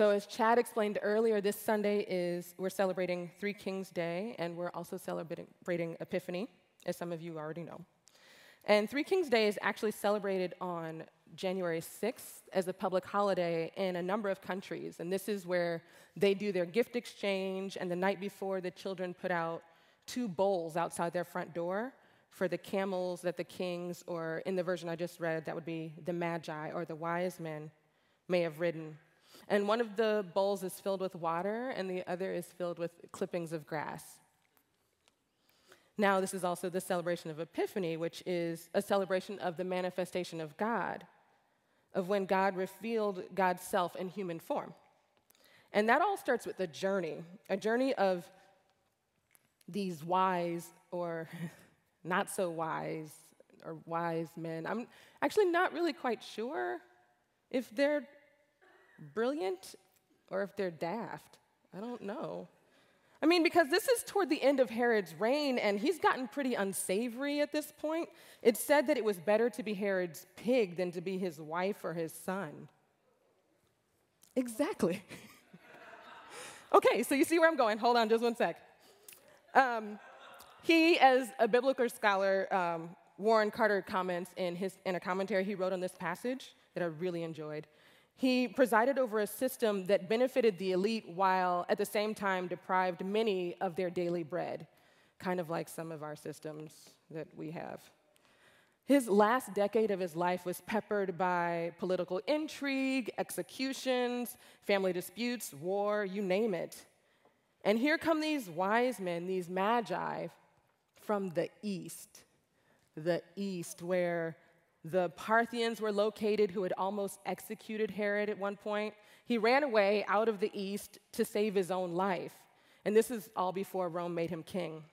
So as Chad explained earlier, this Sunday we're celebrating Three Kings Day, and we're also celebrating Epiphany, as some of you already know. And Three Kings Day is actually celebrated on January 6th as a public holiday in a number of countries. And this is where they do their gift exchange, and the night before, the children put out 2 bowls outside their front door for the camels that the kings, or in the version I just read, that would be the magi or the wise men, may have ridden. And one of the bowls is filled with water, and the other is filled with clippings of grass. Now, this is also the celebration of Epiphany, which is a celebration of the manifestation of God, of when God revealed God's self in human form. And that all starts with a journey of these wise or not so wise or wise men. I'm actually not really quite sure if they're brilliant or if they're daft. I don't know. I mean, because this is toward the end of Herod's reign, and he's gotten pretty unsavory at this point. It's said that it was better to be Herod's pig than to be his wife or his son. Exactly. Okay, so you see where I'm going. Hold on just one sec. He, as a biblical scholar, Warren Carter comments in a commentary he wrote on this passage that I really enjoyed. He presided over a system that benefited the elite while at the same time deprived many of their daily bread, kind of like some of our systems that we have. His last decade of his life was peppered by political intrigue, executions, family disputes, war, you name it. And here come these wise men, these magi from the east, where the Parthians were located, who had almost executed Herod at one point. He ran away out of the east to save his own life. And this is all before Rome made him king.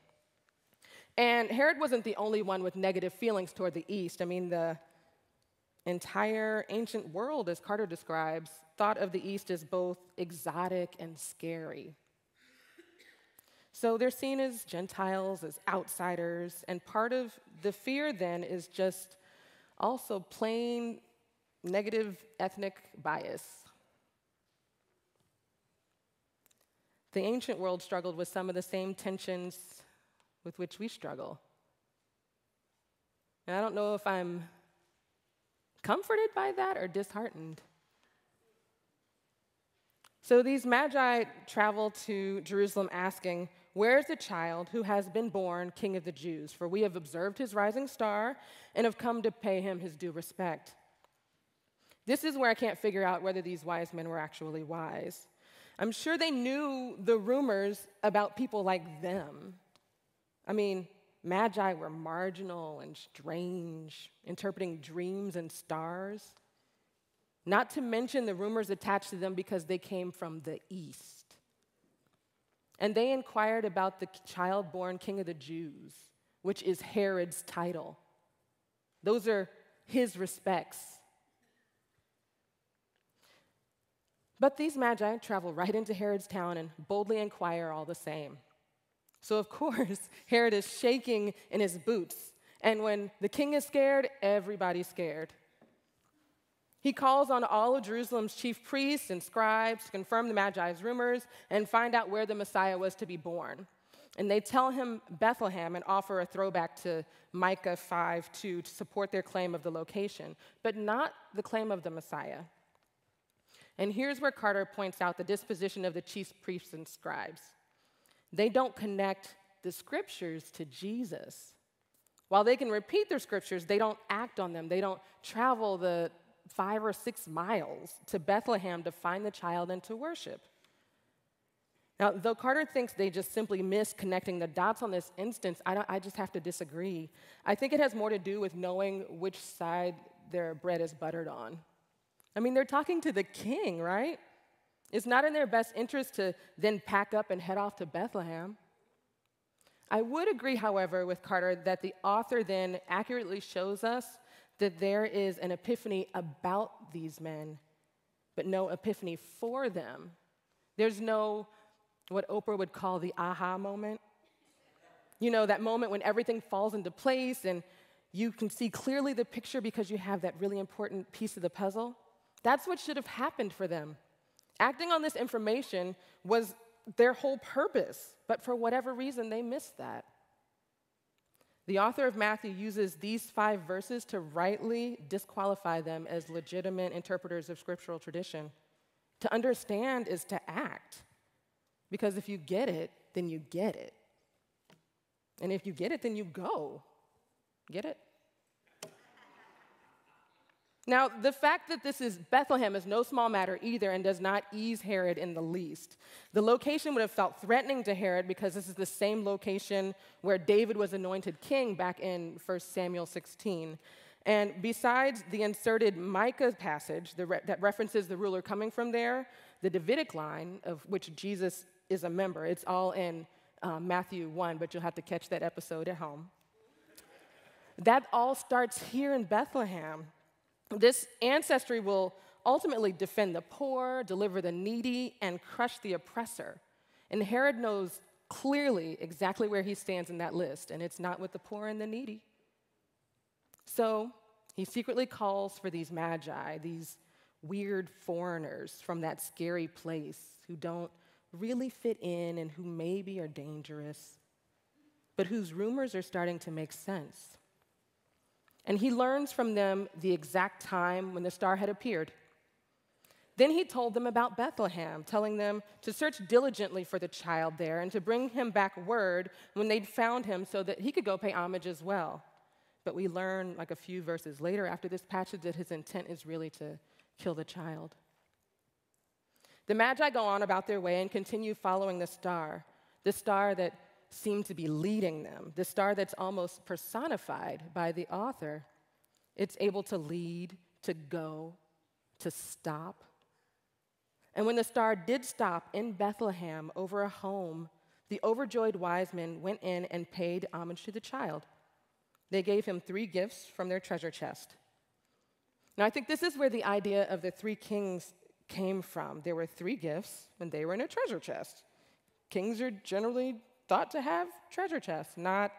And Herod wasn't the only one with negative feelings toward the east. I mean, the entire ancient world, as Carter describes, thought of the east as both exotic and scary. So they're seen as Gentiles, as outsiders, and part of the fear then is just also plain negative ethnic bias. The ancient world struggled with some of the same tensions with which we struggle. And I don't know if I'm comforted by that or disheartened. So these magi travel to Jerusalem asking, "Where is the child who has been born King of the Jews? For we have observed his rising star and have come to pay him his due respect." This is where I can't figure out whether these wise men were actually wise. I'm sure they knew the rumors about people like them. I mean, magi were marginal and strange, interpreting dreams and stars. Not to mention the rumors attached to them because they came from the east. And they inquired about the child born King of the Jews, which is Herod's title. Those are his respects. But these magi travel right into Herod's town and boldly inquire all the same. So of course, Herod is shaking in his boots. And when the king is scared, everybody's scared. He calls on all of Jerusalem's chief priests and scribes to confirm the Magi's rumors and find out where the Messiah was to be born. And they tell him Bethlehem and offer a throwback to Micah 5:2 to support their claim of the location, but not the claim of the Messiah. And here's where Carter points out the disposition of the chief priests and scribes. They don't connect the scriptures to Jesus. While they can repeat their scriptures, they don't act on them. They don't travel the 5 or 6 miles to Bethlehem to find the child and to worship. Now, though Carter thinks they just simply missed connecting the dots on this instance, I just have to disagree. I think it has more to do with knowing which side their bread is buttered on. I mean, they're talking to the king, right? It's not in their best interest to then pack up and head off to Bethlehem. I would agree, however, with Carter that the author then accurately shows us that there is an epiphany about these men, but no epiphany for them. There's no, what Oprah would call the aha moment. You know, that moment when everything falls into place and you can see clearly the picture because you have that really important piece of the puzzle. That's what should have happened for them. Acting on this information was their whole purpose, but for whatever reason, they missed that. The author of Matthew uses these 5 verses to rightly disqualify them as legitimate interpreters of scriptural tradition. To understand is to act, because if you get it, then you get it. And if you get it, then you go. Get it? Now, the fact that this is Bethlehem is no small matter either and does not ease Herod in the least. The location would have felt threatening to Herod because this is the same location where David was anointed king back in 1 Samuel 16. And besides the inserted Micah passage that references the ruler coming from there, the Davidic line, of which Jesus is a member, it's all in Matthew 1, but you'll have to catch that episode at home. That all starts here in Bethlehem. This ancestry will ultimately defend the poor, deliver the needy, and crush the oppressor. And Herod knows clearly exactly where he stands in that list, and it's not with the poor and the needy. So he secretly calls for these magi, these weird foreigners from that scary place who don't really fit in and who maybe are dangerous, but whose rumors are starting to make sense. And he learns from them the exact time when the star had appeared. Then he told them about Bethlehem, telling them to search diligently for the child there and to bring him back word when they'd found him so that he could go pay homage as well. But we learn, like a few verses later after this passage, that his intent is really to kill the child. The Magi go on about their way and continue following the star that seem to be leading them, the star that's almost personified by the author. It's able to lead, to go, to stop. And when the star did stop in Bethlehem over a home, the overjoyed wise men went in and paid homage to the child. They gave him 3 gifts from their treasure chest. Now, I think this is where the idea of the 3 kings came from. There were 3 gifts, and they were in a treasure chest. Kings are generally thought to have treasure chests, not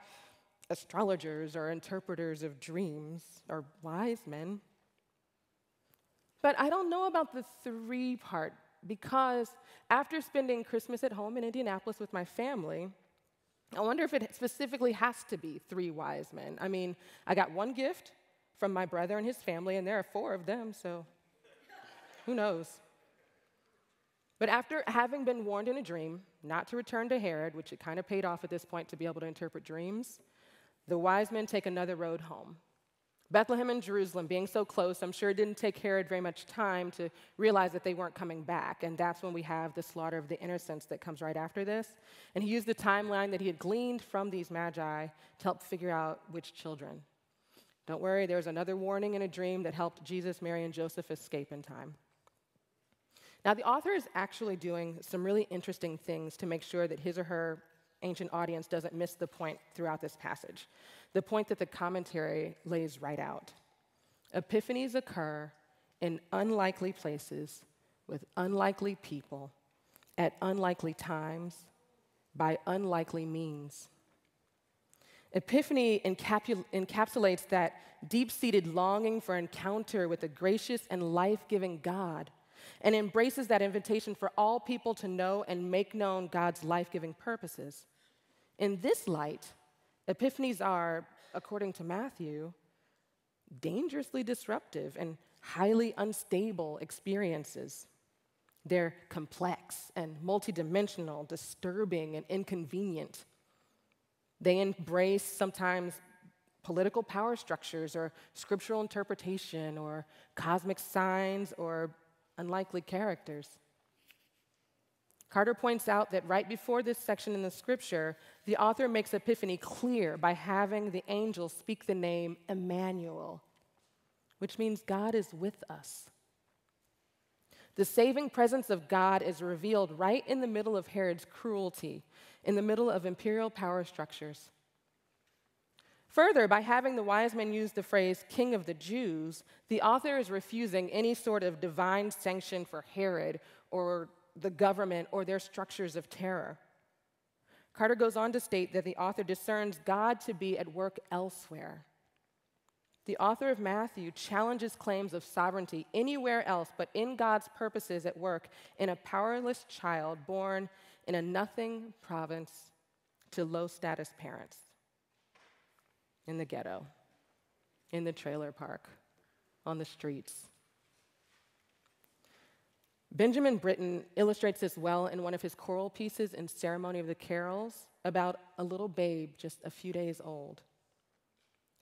astrologers or interpreters of dreams or wise men. But I don't know about the 3 part, because after spending Christmas at home in Indianapolis with my family, I wonder if it specifically has to be 3 wise men. I mean, I got 1 gift from my brother and his family, and there are 4 of them, so who knows? But after having been warned in a dream not to return to Herod, which it kind of paid off at this point to be able to interpret dreams, the wise men take another road home. Bethlehem and Jerusalem being so close, I'm sure it didn't take Herod very much time to realize that they weren't coming back, and that's when we have the slaughter of the innocents that comes right after this. And he used the timeline that he had gleaned from these magi to help figure out which children. Don't worry, there was another warning in a dream that helped Jesus, Mary, and Joseph escape in time. Now, the author is actually doing some really interesting things to make sure that his or her ancient audience doesn't miss the point throughout this passage, the point that the commentary lays right out. Epiphanies occur in unlikely places with unlikely people at unlikely times by unlikely means. Epiphany encapsulates that deep-seated longing for encounter with a gracious and life-giving God, and embraces that invitation for all people to know and make known God's life-giving purposes. In this light, epiphanies are, according to Matthew, dangerously disruptive and highly unstable experiences. They're complex and multidimensional, disturbing and inconvenient. They embrace sometimes political power structures or scriptural interpretation or cosmic signs or unlikely characters. Carter points out that right before this section in the scripture, the author makes Epiphany clear by having the angel speak the name Emmanuel, which means God is with us. The saving presence of God is revealed right in the middle of Herod's cruelty, in the middle of imperial power structures. Further, by having the wise men use the phrase King of the Jews, the author is refusing any sort of divine sanction for Herod or the government or their structures of terror. Carter goes on to state that the author discerns God to be at work elsewhere. The author of Matthew challenges claims of sovereignty anywhere else but in God's purposes at work in a powerless child born in a nothing province to low-status parents, in the ghetto, in the trailer park, on the streets. Benjamin Britten illustrates this well in one of his choral pieces in Ceremony of the Carols about a little babe just a few days old.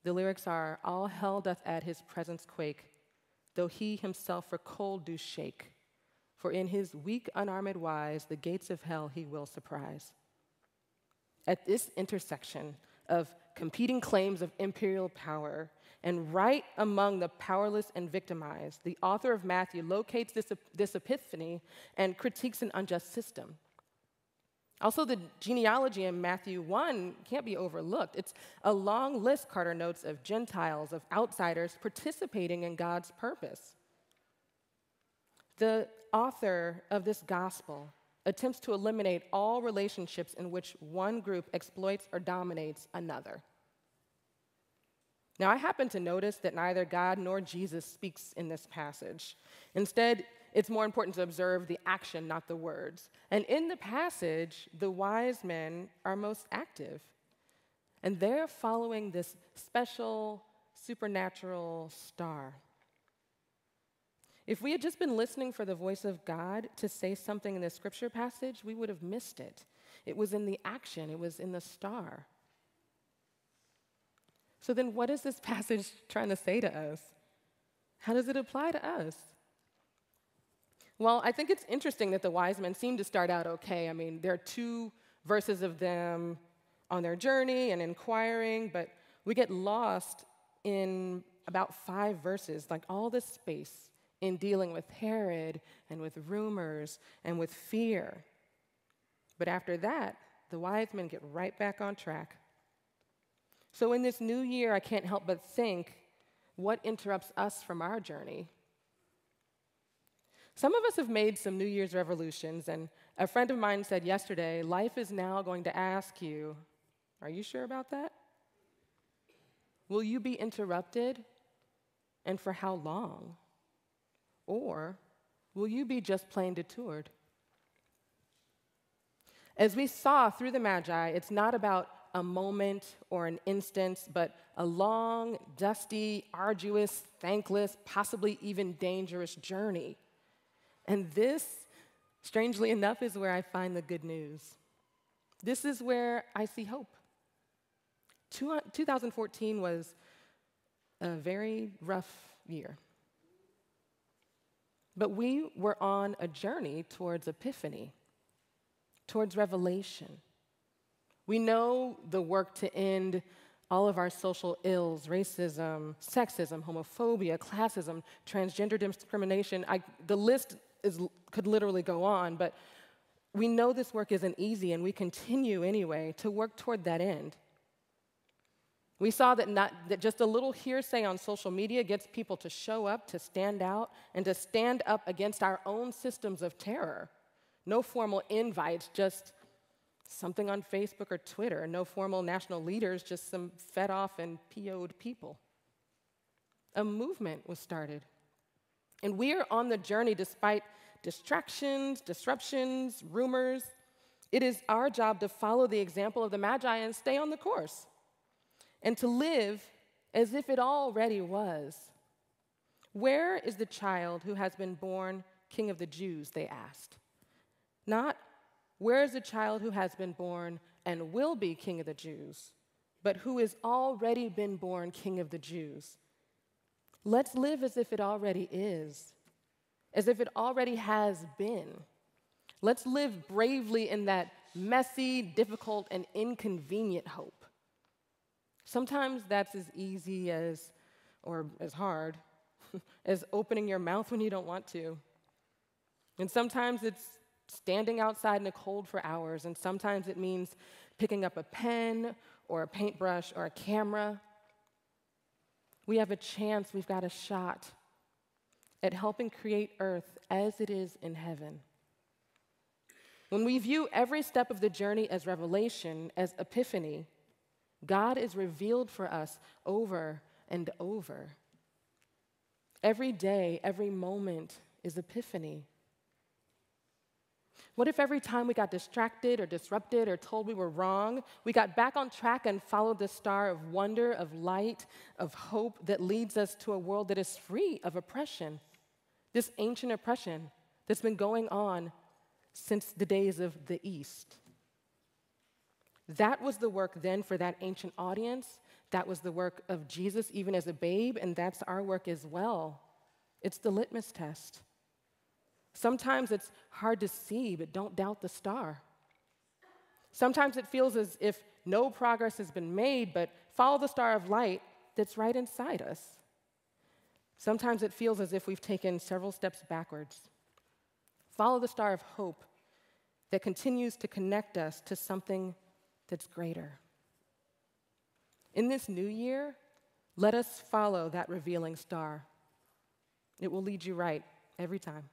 The lyrics are, "All hell doth at his presence quake, though he himself for cold do shake. For in his weak, unarmed wise, the gates of hell he will surprise." At this intersection of competing claims of imperial power, and right among the powerless and victimized, the author of Matthew locates this epiphany and critiques an unjust system. Also, the genealogy in Matthew 1 can't be overlooked. It's a long list, Carter notes, of Gentiles, of outsiders participating in God's purpose. The author of this gospel attempts to eliminate all relationships in which one group exploits or dominates another. Now, I happen to notice that neither God nor Jesus speaks in this passage. Instead, it's more important to observe the action, not the words. And in the passage, the wise men are most active. And they're following this special, supernatural star. If we had just been listening for the voice of God to say something in this scripture passage, we would have missed it. It was in the action, it was in the star. So then what is this passage trying to say to us? How does it apply to us? Well, I think it's interesting that the wise men seem to start out okay. I mean, there are 2 verses of them on their journey and inquiring, but we get lost in about 5 verses, like all this space in dealing with Herod and with rumors and with fear. But after that, the wise men get right back on track. So in this new year, I can't help but think, what interrupts us from our journey? Some of us have made some New Year's resolutions, and a friend of mine said yesterday, life is now going to ask you, are you sure about that? Will you be interrupted, and for how long? Or will you be just plain detoured? As we saw through the Magi, it's not about a moment or an instance, but a long, dusty, arduous, thankless, possibly even dangerous journey. And this, strangely enough, is where I find the good news. This is where I see hope. 2014 was a very rough year. But we were on a journey towards epiphany, towards revelation. We know the work to end all of our social ills, racism, sexism, homophobia, classism, transgender discrimination. The list could literally go on, but we know this work isn't easy, and we continue anyway to work toward that end. We saw that just a little hearsay on social media gets people to show up, to stand out, and to stand up against our own systems of terror. No formal invites, just something on Facebook or Twitter. No formal national leaders, just some fed off and PO'd people. A movement was started. And we are on the journey despite distractions, disruptions, rumors. It is our job to follow the example of the Magi and stay on the course, and to live as if it already was. Where is the child who has been born King of the Jews, they asked. Not, where is the child who has been born and will be King of the Jews, but who has already been born King of the Jews? Let's live as if it already is, as if it already has been. Let's live bravely in that messy, difficult, and inconvenient hope. Sometimes that's as easy as, or as hard, as opening your mouth when you don't want to. And sometimes it's standing outside in the cold for hours, and sometimes it means picking up a pen or a paintbrush or a camera. We have a chance, we've got a shot at helping create earth as it is in heaven. When we view every step of the journey as revelation, as epiphany, God is revealed for us over and over. Every day, every moment is epiphany. What if every time we got distracted or disrupted or told we were wrong, we got back on track and followed the star of wonder, of light, of hope that leads us to a world that is free of oppression, this ancient oppression that's been going on since the days of the East? That was the work then for that ancient audience. That was the work of Jesus even as a babe, and that's our work as well. It's the litmus test. Sometimes it's hard to see, but don't doubt the star. Sometimes it feels as if no progress has been made, but follow the star of light that's right inside us. Sometimes it feels as if we've taken several steps backwards. Follow the star of hope that continues to connect us to something that's greater. In this new year, let us follow that revealing star. It will lead you right every time.